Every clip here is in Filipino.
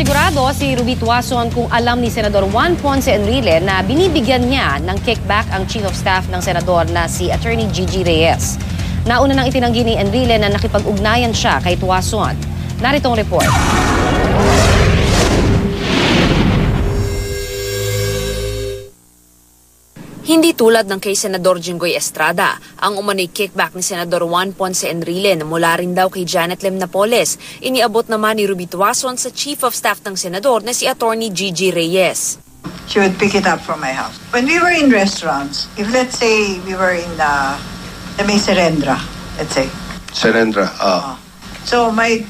sigurado si Ruby Tuason kung alam ni Senador Juan Ponce Enrile na binibigyan niya ng kickback ang Chief of Staff ng Senador na si Attorney Gigi Reyes. Nauna nang itinanggi ni Enrile na nakipag-ugnayan siya kay Tuason. Narito ang report. Hindi tulad ng kay Senador Jinggoy Estrada, ang umano'y kickback ni Senador Juan Ponce Enrile na mula rin daw kay Janet Lim Napoles, iniabot naman ni Ruby Tuason sa Chief of Staff ng Senador na si Attorney Gigi Reyes. She would pick it up from my house. When we were in restaurants, if let's say we were in the may Serendra, let's say. Serendra, So my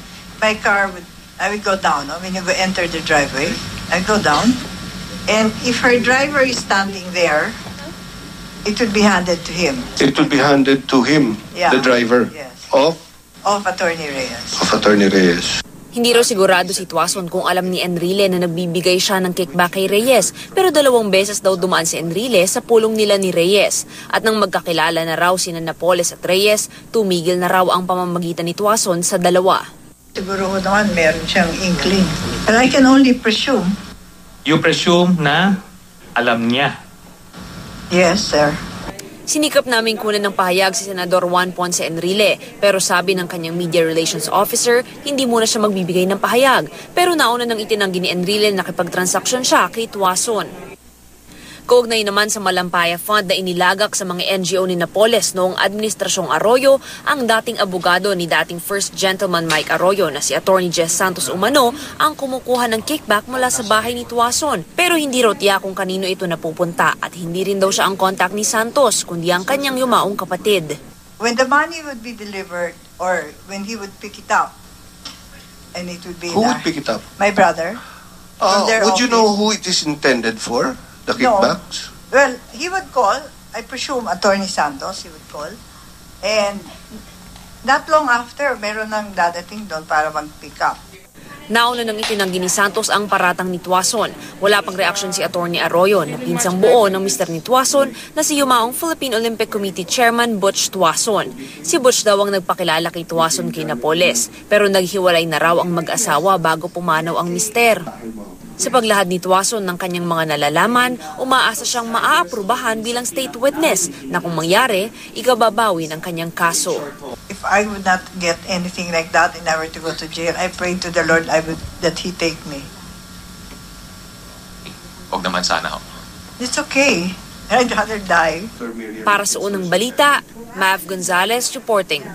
car I would go down. When you enter the driveway, I go down. And if her driver is standing there, it would be handed to him. It would be handed to him, Yeah. the driver, Yes. of Attorney Reyes. Attorney Reyes. Hindi raw sigurado si Tuason kung alam ni Enrile na nagbibigay siya ng kickback kay Reyes, pero 2 beses daw dumaan si Enrile sa pulong nila ni Reyes. At nang magkakilala na raw sina Napoles at Reyes, tumigil na raw ang pamamagitan ni Tuason sa dalawa. Siguro naman meron siyang inkling. But I can only presume. You presume na alam niya? Yes, sir. Sinikap namin kunan ng pahayag si Senador Juan Ponce Enrile, pero sabi ng kanyang media relations officer, hindi muna siya magbibigay ng pahayag. Pero nauna nang itinanggi ni Enrile na nakipagtransaksyon siya kay Tuason. Kaugnay naman sa Malampaya Fund na inilagak sa mga NGO ni Napoles noong Administrasyong Arroyo, ang dating abogado ni dating First Gentleman Mike Arroyo na si Attorney Jess Santos Umano ang kumukuha ng kickback mula sa bahay ni Tuason. Pero hindi raw tiyak kung kanino ito napupunta at hindi rin daw siya ang contact ni Santos kundi ang kanyang yumaong kapatid. When the money would be delivered or when he would pick it up, and it would be Who would pick it up? my brother. From their Would you office. know who it is intended for? The kickbacks? No. Well, he would call, I presume Attorney Santos, he would call. And not long after, meron nang dadating doon para mag-pick up. Nauna nang itinanggi ni Santos ang paratang ni Tuason. Wala pang reaksyon si Attorney Arroyo na pinsang buo ng mister ni Tuason na si yumaong Philippine Olympic Committee Chairman Butch Tuason. Si Butch daw ang nagpakilala kay Tuason kay Napoles, pero naghiwalay na raw ang mag-asawa bago pumanaw ang mister. Sa paglahad ni Tuason ng kanyang mga nalalaman, umaasa siyang maaaprubahan bilang state witness na kung mangyari, ikababawi ng kanyang kaso. If I would not get anything like that and I were to go to jail, I pray to the Lord that He take me. Huwag naman sana ho. It's okay. I'd rather die. Para sa unang balita, Mav Gonzalez reporting.